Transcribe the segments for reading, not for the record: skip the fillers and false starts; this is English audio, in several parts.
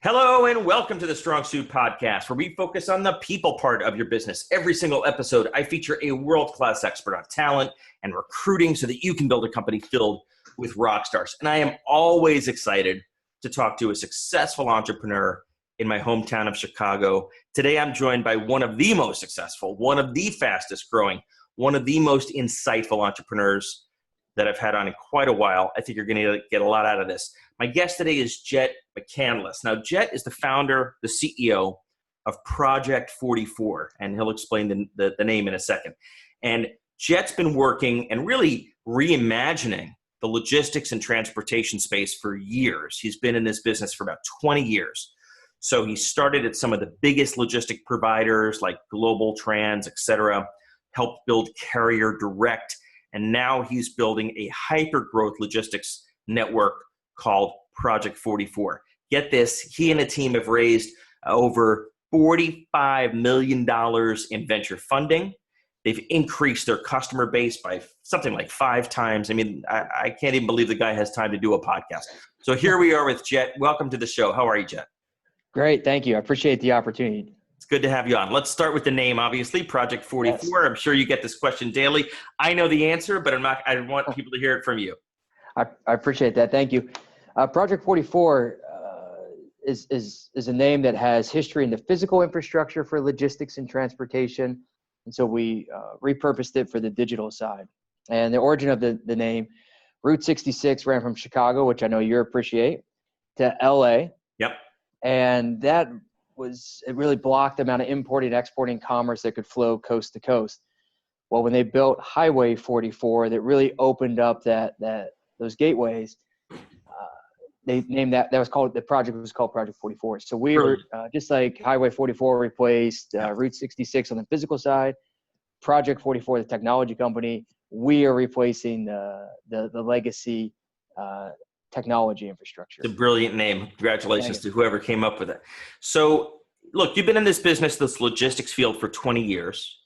Hello and welcome to the Strong Suit Podcast, where we focus on the people part of your business. Every single episode, I feature a world-class expert on talent and recruiting so that you can build a company filled with rock stars. And I am always excited to talk to a successful entrepreneur in my hometown of Chicago. Today, I'm joined by one of the most successful, one of the fastest growing, one of the most insightful entrepreneurs that I've had on in quite a while. I think you're going to get a lot out of this. My guest today is Jett McCandless. Now, Jett is the founder, the CEO of PROJECT44, and he'll explain the name in a second. And Jett's been working and really reimagining the logistics and transportation space for years. He's been in this business for about 20 years. So he started at some of the biggest logistic providers like Global Trans, et cetera, helped build Carrier Direct, and now he's building a hyper-growth logistics network called PROJECT44. Get this, he and a team have raised over $45 million in venture funding. They've increased their customer base by something like 5 times. I mean, I can't even believe the guy has time to do a podcast. So here we are with Jett. Welcome to the show. How are you, Jett? Great, thank you. I appreciate the opportunity. It's good to have you on. Let's start with the name, obviously, PROJECT44. Yes. I'm sure you get this question daily. I know the answer, but I want people to hear it from you. I appreciate that. Thank you. PROJECT44 is a name that has history in the physical infrastructure for logistics and transportation. And so we repurposed it for the digital side. And the origin of the name, Route 66 ran from Chicago, which I know you appreciate, to LA. Yep. And that it really blocked the amount of importing and exporting commerce that could flow coast to coast. Well, when they built Highway 44, that really opened up those gateways. They named the project was called Project 44. So we were just like Highway 44 replaced Route 66 on the physical side, Project 44, the technology company, we are replacing the legacy technology infrastructure. It's a brilliant name. Congratulations to whoever came up with it. So look, you've been in this business, this logistics field for 20 years.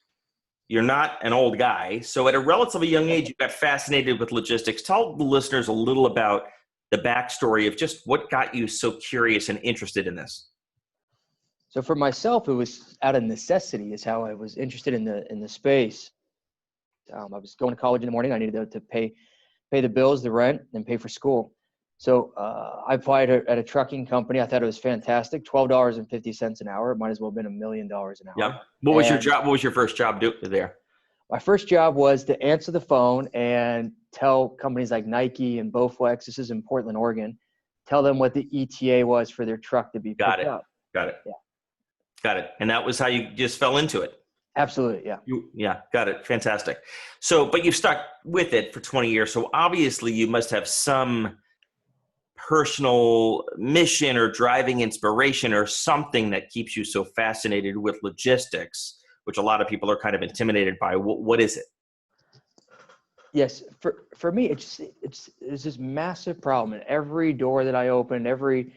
You're not an old guy. So at a relatively young age, you got fascinated with logistics. Tell the listeners a little about the backstory of just what got you so curious and interested in this. So for myself, it was out of necessity is how I was interested in the space. I was going to college in the morning. I needed to pay the bills, the rent, and pay for school. So I applied at a trucking company. I thought it was fantastic. $12.50 an hour. It might as well have been $1 million an hour. Yeah. What was your job? What was your first job there? My first job was to answer the phone and tell companies like Nike and Bowflex, this is in Portland, Oregon, tell them what the ETA was for their truck to be picked up. Got it. Yeah. Got it. And that was how you just fell into it. Absolutely. Yeah. Yeah. Got it. Fantastic. So, but you've stuck with it for 20 years. So obviously you must have some personal mission or driving inspiration or something that keeps you so fascinated with logistics, which a lot of people are kind of intimidated by. What is it? Yes. For me, it's this massive problem. And every door that I opened, every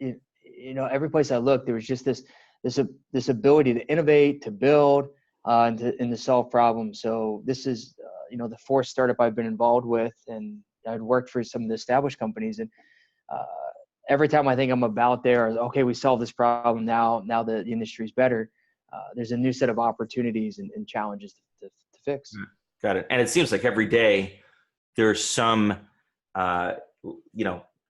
place I looked, there was just this ability to innovate, to build, and to solve problems. So this is, the fourth startup I've been involved with, and I'd worked for some of the established companies. And every time I think I'm about there, okay, we solved this problem now the industry's better. There's a new set of opportunities and challenges to fix. Got it. And it seems like every day there's some,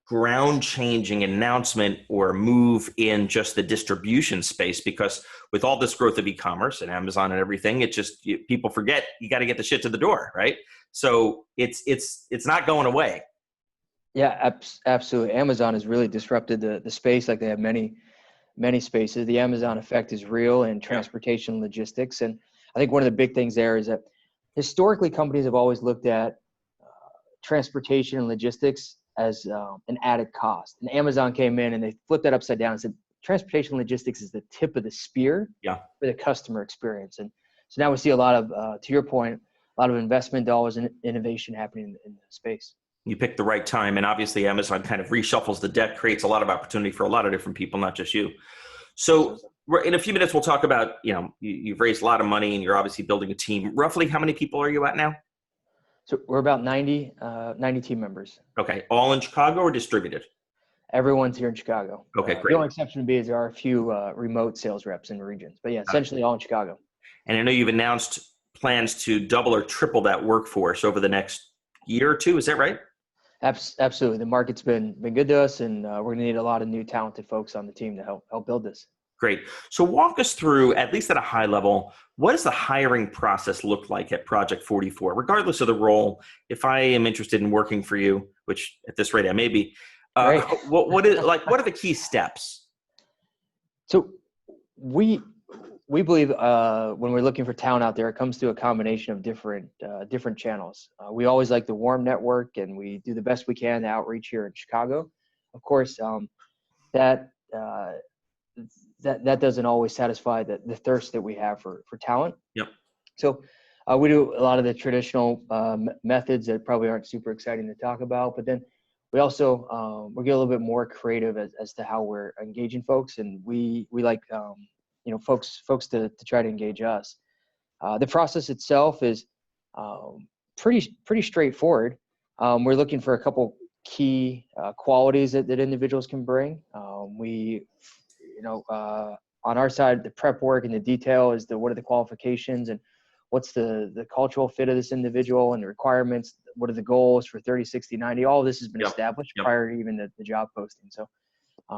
ground-changing announcement or move in just the distribution space, because with all this growth of e-commerce and Amazon and everything, people forget you got to get the shit to the door, right? So it's not going away. Yeah, absolutely. Amazon has really disrupted the space like they have many spaces. The Amazon effect is real in transportation logistics. And I think one of the big things there is that historically companies have always looked at transportation and logistics as an added cost. And Amazon came in and they flipped that upside down and said, transportation logistics is the tip of the spear for the customer experience. And so now we see a lot of, to your point, a lot of investment dollars and innovation happening in the space. You picked the right time, and obviously Amazon kind of reshuffles the deck, creates a lot of opportunity for a lot of different people, not just you. So in a few minutes, we'll talk about, you've raised a lot of money and you're obviously building a team. Roughly how many people are you at now? So we're about 90 team members. Okay. All in Chicago or distributed? Everyone's here in Chicago. Okay, The great. only exception would be is there are a few remote sales reps in regions, but yeah, essentially all in Chicago. And I know you've announced plans to double or triple that workforce over the next year or two. Is that right? Absolutely. The market's been good to us, and we're going to need a lot of new talented folks on the team to help build this. Great. So walk us through, at least at a high level, what does the hiring process look like at Project 44, regardless of the role? If I am interested in working for you, which at this rate I may be, Right. what are the key steps? So we believe when we're looking for talent out there, it comes through a combination of different channels. We always like the warm network, and we do the best we can to outreach here in Chicago. Of course, that doesn't always satisfy the thirst that we have for talent. Yep. So we do a lot of the traditional methods that probably aren't super exciting to talk about, but then we also we get a little bit more creative as to how we're engaging folks, and we like folks to try to engage us. The process itself is pretty straightforward. We're looking for a couple key qualities that individuals can bring. On our side, the prep work and the detail is what are the qualifications and what's the cultural fit of this individual and the requirements, what are the goals for 30, 60, 90. All of this has been established prior to even the job posting. So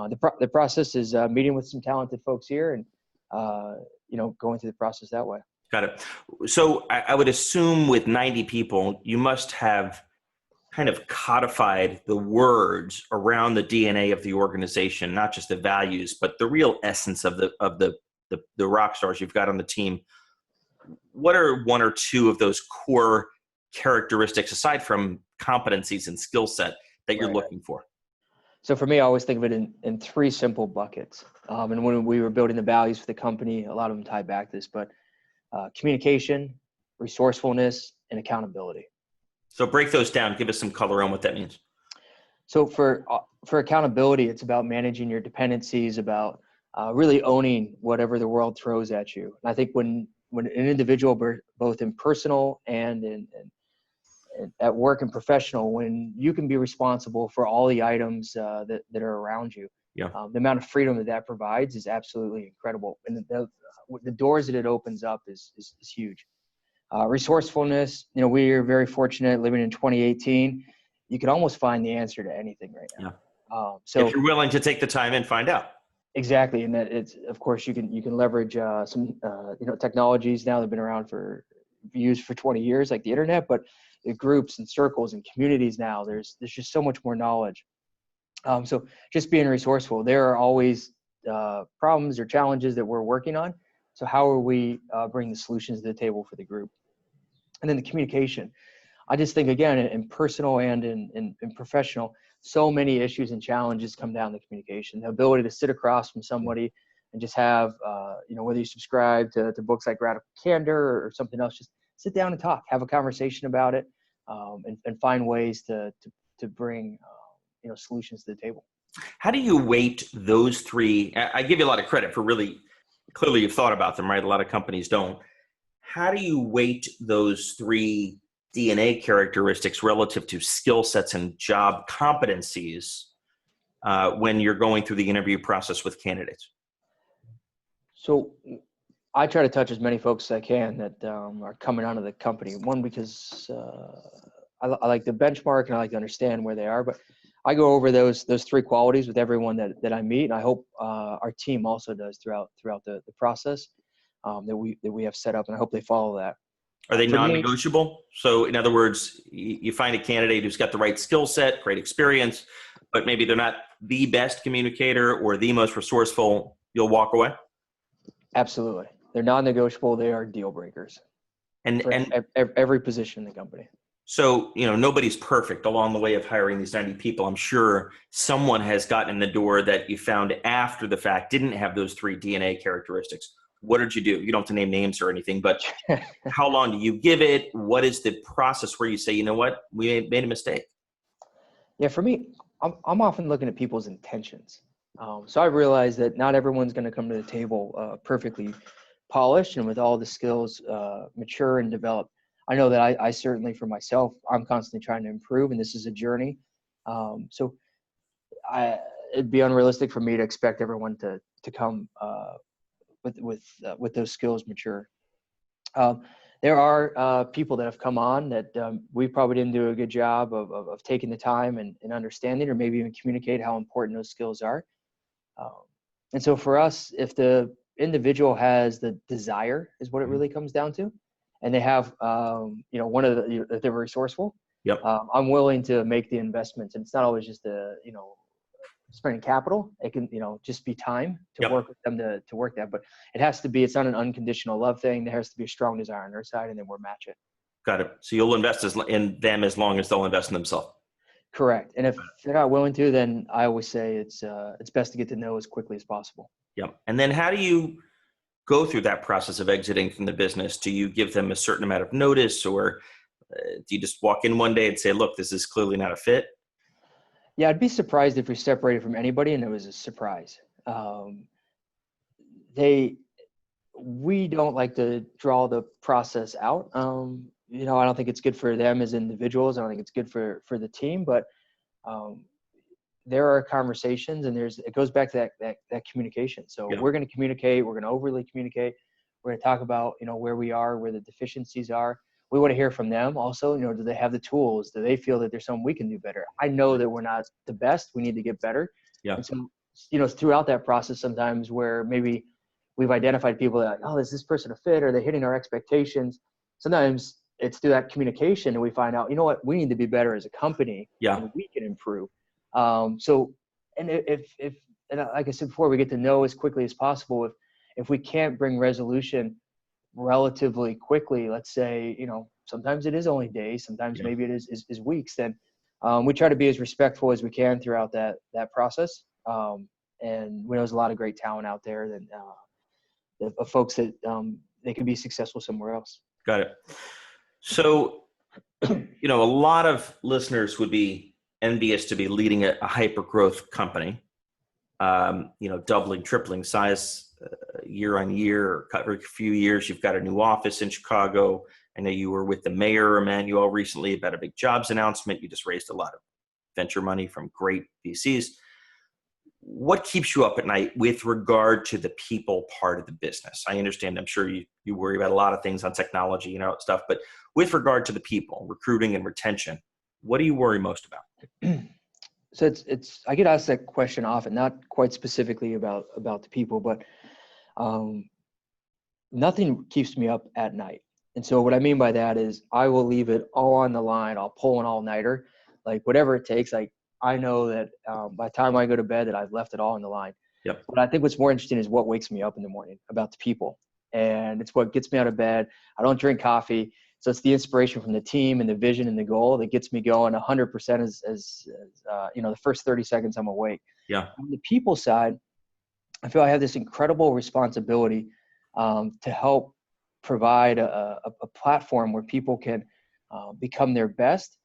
the process is meeting with some talented folks here and going through the process that way. Got it. So I would assume with 90 people, you must have kind of codified the words around the DNA of the organization, not just the values, but the real essence of the Rockstars you've got on the team. What are one or two of those core characteristics, aside from competencies and skill set, that you're looking for? So for me, I always think of it in three simple buckets. And when we were building the values for the company, a lot of them tie back to this, but communication, resourcefulness, and accountability. So break those down. Give us some color on what that means. So for accountability, it's about managing your dependencies, about really owning whatever the world throws at you. And I think when an individual, both in personal and in at work and professional, when you can be responsible for all the items that are around you, the amount of freedom that provides is absolutely incredible. And the doors that it opens up is huge. Resourcefulness, we are very fortunate living in 2018. You can almost find the answer to anything right now. So if you're willing to take the time and find out. Exactly. And that it's, of course, you can leverage some technologies now that have been around used for 20 years, like the internet, but the groups and circles and communities now, there's just so much more knowledge. So just being resourceful, there are always problems or challenges that we're working on. So how are we bringing the solutions to the table for the group? And then the communication. I just think, again, in personal and in professional, so many issues and challenges come down to communication. The ability to sit across from somebody and just have, whether you subscribe to books like Radical Candor or something else, just sit down and talk, have a conversation about it, and find ways to bring, solutions to the table. How do you weight those three? I give you a lot of credit for really, clearly you've thought about them, right? A lot of companies don't. How do you weight those three DNA characteristics relative to skill sets and job competencies when you're going through the interview process with candidates? So I try to touch as many folks as I can that are coming out of the company. One, because I like the benchmark and I like to understand where they are, but I go over those three qualities with everyone that I meet, and I hope our team also does throughout the process that we have set up, and I hope they follow that. Are they non-negotiable? So in other words, you find a candidate who's got the right skill set, great experience, but maybe they're not the best communicator or the most resourceful, you'll walk away? Absolutely. They're non-negotiable. They are deal breakers. And every position in the company. So, nobody's perfect along the way of hiring these 90 people. I'm sure someone has gotten in the door that you found after the fact didn't have those three DNA characteristics. What did you do? You don't have to name names or anything, but how long do you give it? What is the process where you say, you know what, we made a mistake? Yeah, for me, I'm often looking at people's intentions. So I realize that not everyone's going to come to the table perfectly polished and with all the skills mature and developed. I know that I certainly, for myself, I'm constantly trying to improve, and this is a journey. So it'd be unrealistic for me to expect everyone to come with those skills mature. There are people that have come on that we probably didn't do a good job of taking the time and understanding, or maybe even communicate how important those skills are. And so for us, if the individual has the desire, is what it really comes down to, and they have, one of the, they're resourceful. Yep. I'm willing to make the investments, and it's not always just spending capital. It can, just be time to Yep. work with them to work that, but it has to be, it's not an unconditional love thing. There has to be a strong desire on their side, and then we'll match it. Got it. So you'll invest in them as long as they'll invest in themselves. Correct. And if they're not willing to, then I always say it's best to get to know as quickly as possible. Yep. And then how do you go through that process of exiting from the business? Do you give them a certain amount of notice, or do you just walk in one day and say, look, this is clearly not a fit? Yeah, I'd be surprised if we separated from anybody and it was a surprise. We don't like to draw the process out. I don't think it's good for them as individuals. I don't think it's good for the team, but there are conversations, and it goes back to that communication. So Yeah. We're going to communicate. We're going to overly communicate. We're going to talk about, where we are, where the deficiencies are. We want to hear from them also. Do they have the tools? Do they feel that there's something we can do better? I know that we're not the best. We need to get better. Yeah. And so, throughout that process, sometimes where maybe we've identified people that, oh, is this person a fit? Are they hitting our expectations? Sometimes it's through that communication and we find out, we need to be better as a company. Yeah. And we can improve. And like I said before, we get to know as quickly as possible. If we can't bring resolution relatively quickly, let's say, sometimes it is only days, sometimes maybe it is weeks, then we try to be as respectful as we can throughout that process. And we know there's a lot of great talent out there that folks that they could be successful somewhere else. Got it. So, a lot of listeners would be envious to be leading a hyper growth company, doubling, tripling size year on year, or every few years. You've got a new office in Chicago. I know you were with the mayor, Emmanuel, recently about a big jobs announcement. You just raised a lot of venture money from great VCs. What keeps you up at night with regard to the people part of the business? I understand, I'm sure you worry about a lot of things on technology, stuff, but with regard to the people, recruiting and retention, what do you worry most about? So I get asked that question often, not quite specifically about the people, but nothing keeps me up at night. And so what I mean by that is I will leave it all on the line. I'll pull an all-nighter, like whatever it takes. Like I know that by the time I go to bed that I've left it all on the line. Yep. But I think what's more interesting is what wakes me up in the morning about the people. And it's what gets me out of bed. I don't drink coffee. So it's the inspiration from the team and the vision and the goal that gets me going 100% as the first 30 seconds I'm awake. Yeah. On the people side, I feel I have this incredible responsibility to help provide a platform where people can become their best.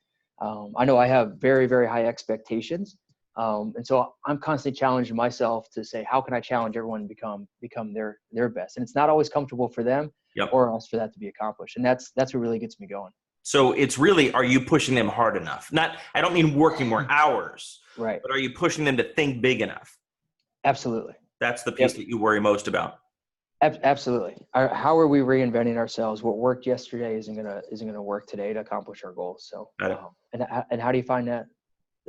I know I have very, very high expectations. And so I'm constantly challenging myself to say, how can I challenge everyone to become their best? And it's not always comfortable for them. Yep. Or else for that to be accomplished. And that's what really gets me going. So it's really, are you pushing them hard enough? I don't mean working more hours, right? But are you pushing them to think big enough? Absolutely. That's the piece that you worry most about. Absolutely. How are we reinventing ourselves? What worked yesterday isn't gonna work today to accomplish our goals. So, and how do you find that?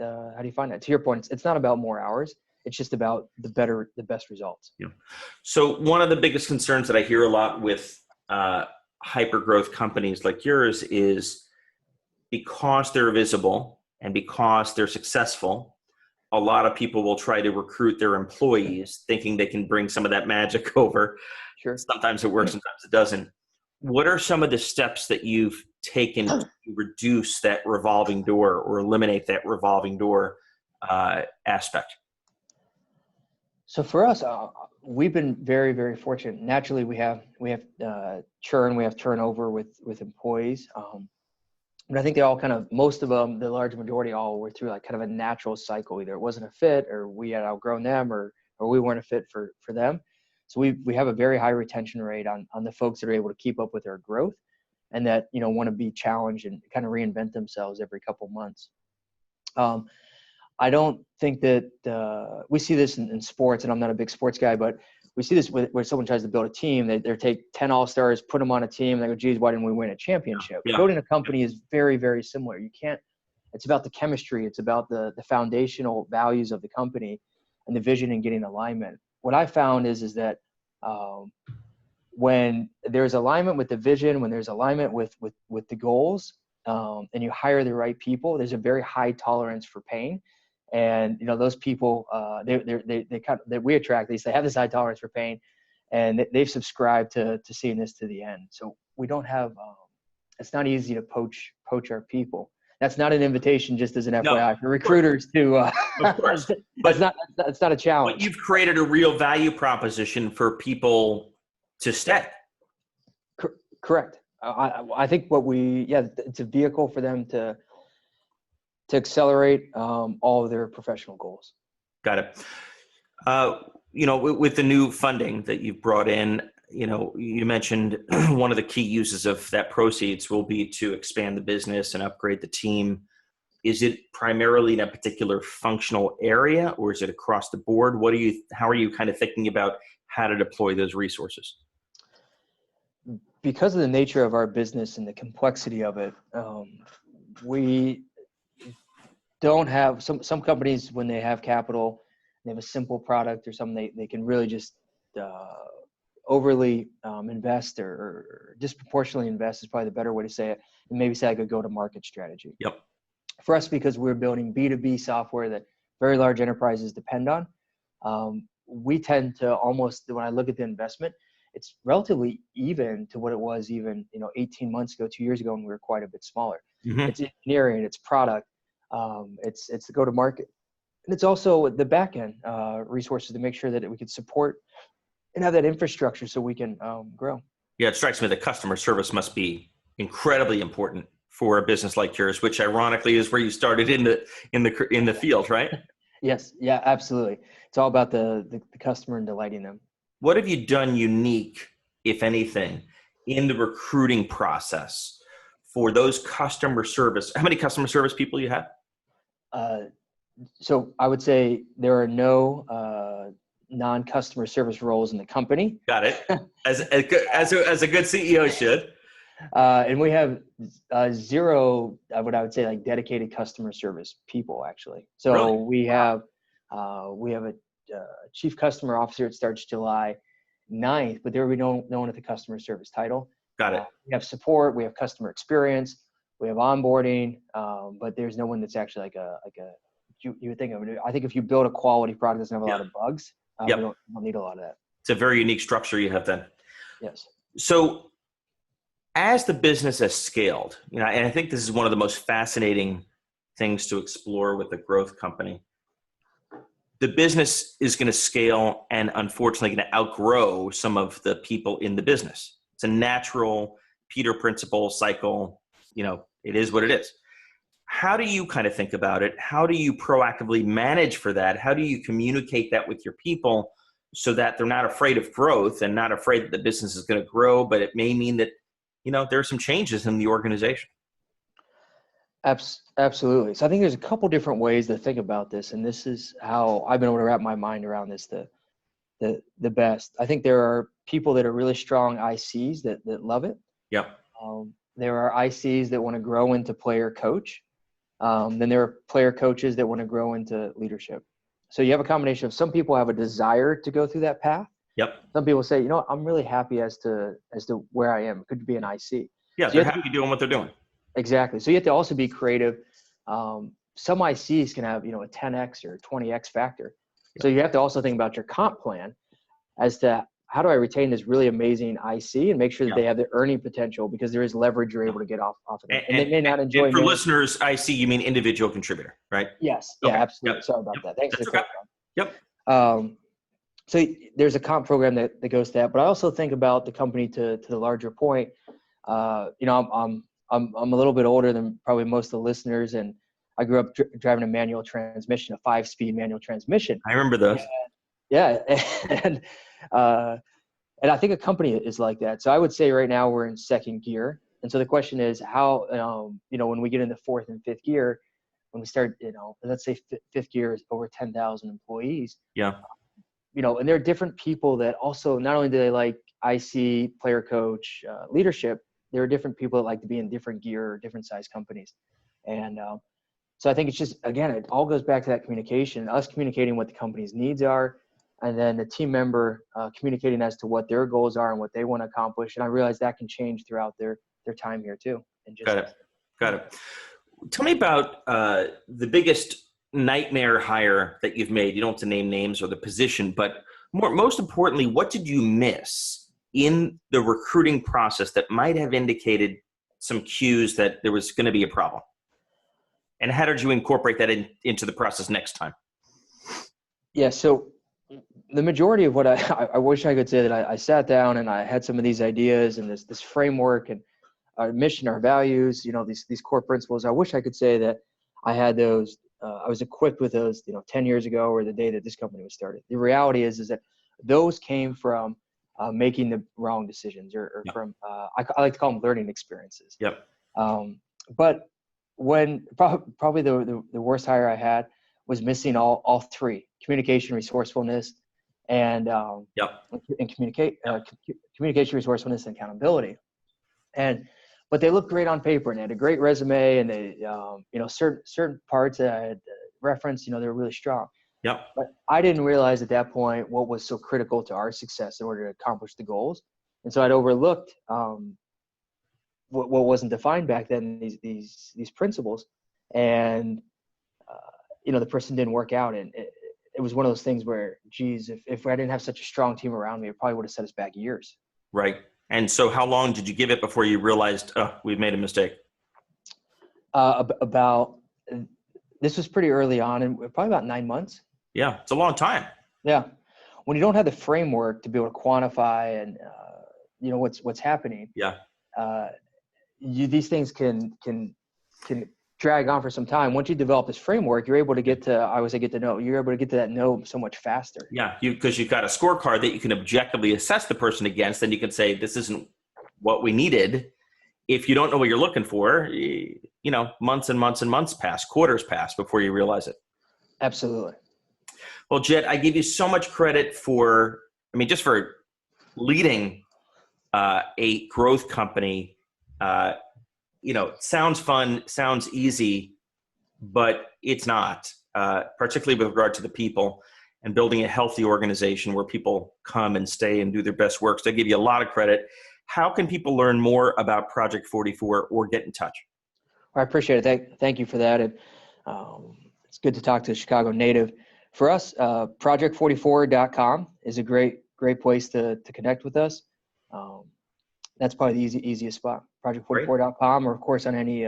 How do you find that? To your point, it's not about more hours. It's just about the best results. Yeah. So one of the biggest concerns that I hear a lot with hyper growth companies like yours is because they're visible and because they're successful, a lot of people will try to recruit their employees thinking they can bring some of that magic over. Sure. Sometimes it works, sometimes it doesn't. What are some of the steps that you've taken to reduce that revolving door or eliminate that revolving door aspect? So for us, we've been very, very fortunate. Naturally, we have churn, we have turnover with employees. But I think they all most of them, the large majority all were through like kind of a natural cycle. Either it wasn't a fit or we had outgrown them or we weren't a fit for them. So we have a very high retention rate on the folks that are able to keep up with their growth and that, want to be challenged and kind of reinvent themselves every couple months. I don't think that we see this in sports, and I'm not a big sports guy, but we see this where someone tries to build a team. They take 10 all-stars, put them on a team, and they go, geez, why didn't we win a championship? Yeah. Building a company is very, very similar. You can't, it's about the chemistry. It's about the foundational values of the company and the vision and getting alignment. What I found is that when there's alignment with the vision, when there's alignment with the goals, and you hire the right people, there's a very high tolerance for pain. And, those people, that we attract, they have this high tolerance for pain, and they've subscribed to seeing this to the end. So we don't have, it's not easy to poach our people. That's not an invitation, just as an FYI for recruiters to, of course, that's not a challenge. But you've created a real value proposition for people to stay. Correct. I think it's a vehicle for them to accelerate all of their professional goals. Got it. With the new funding that you've brought in, you mentioned one of the key uses of that proceeds will be to expand the business and upgrade the team. Is it primarily in a particular functional area, or is it across the board? How are you kind of thinking about how to deploy those resources? Because of the nature of our business and the complexity of it, we don't have some companies, when they have capital, they have a simple product or something, they can really just overly invest or disproportionately invest is probably the better way to say it, and maybe say like a go-to-market strategy. Yep. For us, because we're building B2B software that very large enterprises depend on, we tend to almost, when I look at the investment, it's relatively even to what it was even 18 months ago, 2 years ago, when we were quite a bit smaller. Mm-hmm. It's engineering, it's product, it's the go-to-market, and it's also the back-end resources to make sure that we can support and have that infrastructure so we can grow. Yeah, it strikes me that customer service must be incredibly important for a business like yours, which ironically is where you started in the field, right? Yes, yeah, absolutely. It's all about the customer and delighting them. What have you done unique, if anything, in the recruiting process for those customer service? How many customer service people you have? So I would say there are no non-customer service roles in the company. Got it. As a good CEO should. And we have zero, what I would say, like dedicated customer service people, actually. So really? we have a chief customer officer. It starts July 9th, but there will be no one at the customer service title. Got it. We have support, we have customer experience, we have onboarding, but there's no one that's actually you would think of it. I think if you build a quality product that doesn't have a lot of bugs, we don't need a lot of that. It's a very unique structure you have then. Yes. So as the business has scaled, and I think this is one of the most fascinating things to explore with a growth company. The business is going to scale and unfortunately going to outgrow some of the people in the business. It's a natural Peter principle cycle. It is what it is. How do you kind of think about it? How do you proactively manage for that? How do you communicate that with your people so that they're not afraid of growth and not afraid that the business is going to grow, but it may mean that, there are some changes in the organization? Absolutely. So I think there's a couple different ways to think about this, and this is how I've been able to wrap my mind around this the best. I think there are people that are really strong ICs that love it. Yep. There are ICs that want to grow into player coach. Then there are player coaches that want to grow into leadership. So you have a combination of some people have a desire to go through that path. Yep. Some people say, I'm really happy as to where I am. It could be an IC. Yeah, so they're happy doing what they're doing. Exactly. So you have to also be creative. Some ICs can have, a 10X or 20X factor. Yep. So you have to also think about your comp plan as to how do I retain this really amazing IC and make sure that they have the earning potential, because there is leverage you're able to get off of it. And they may not enjoy. And for listeners, IC, you mean individual contributor, right? Yes. Okay. Yeah, absolutely. Yep. Sorry about that. Thanks for the clarifying. Yep. So there's a comp program that goes to that, but I also think about the company to the larger point. I'm a little bit older than probably most of the listeners, and I grew up driving a manual transmission, a 5-speed manual transmission. I remember those. Yeah. And I think a company is like that. So I would say right now we're in second gear. And so the question is how, when we get into fourth and fifth gear, when we start, let's say fifth year is over 10,000 employees. Yeah. And there are different people that also, not only do they like IC, player coach, leadership, there are different people that like to be in different gear, different size companies. And so I think it's just, again, it all goes back to that communication, us communicating what the company's needs are, and then the team member communicating as to what their goals are and what they want to accomplish. And I realize that can change throughout their time here too. And just, Got it. Tell me about the biggest nightmare hire that you've made. You don't have to name names or the position, but most importantly, what did you miss in the recruiting process that might have indicated some cues that there was going to be a problem? And how did you incorporate that into the process next time? Yeah, so the majority of what I wish I could say that I sat down and I had some of these ideas and this framework and our mission, our values, these core principles. I wish I could say that I had those, I was equipped with those, 10 years ago or the day that this company was started. The reality is that those came from making the wrong decisions or from, I like to call them learning experiences. Yep. But when probably the worst hire I had was missing all three: communication, resourcefulness, and communication, resourcefulness, and accountability. But they looked great on paper and they had a great resume, and they, certain parts that I had referenced, they were really strong. Yep. But I didn't realize at that point what was so critical to our success in order to accomplish the goals. And so I'd overlooked what wasn't defined back then, these principles. And, the person didn't work out. And it was one of those things where, geez, if I didn't have such a strong team around me, it probably would have set us back years. Right. And so how long did you give it before you realized, we've made a mistake? This was pretty early on, and probably about 9 months. Yeah. It's a long time. Yeah. When you don't have the framework to be able to quantify and, what's happening. Yeah. These things can drag on for some time. Once you develop this framework, you're able to get to know. You're able to get to that know so much faster. Yeah, because you've got a scorecard that you can objectively assess the person against, then you can say, this isn't what we needed. If you don't know what you're looking for, months and months and months pass, quarters pass before you realize it. Absolutely. Well, Jett, I give you so much credit for leading a growth company. Sounds fun, sounds easy, but it's not, particularly with regard to the people and building a healthy organization where people come and stay and do their best work. So I give you a lot of credit. How can people learn more about Project 44 or get in touch? Well, I appreciate it. Thank you for that. And it's good to talk to a Chicago native. For us, project44.com is a great place to connect with us. That's probably the easiest spot, project44.com, or of course on any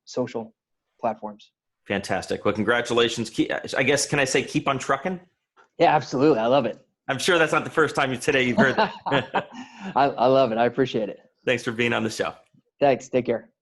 social platforms. Fantastic. Well, congratulations. I guess, can I say keep on trucking? Yeah, absolutely. I love it. I'm sure that's not the first time today you've heard that. I love it. I appreciate it. Thanks for being on the show. Thanks. Take care.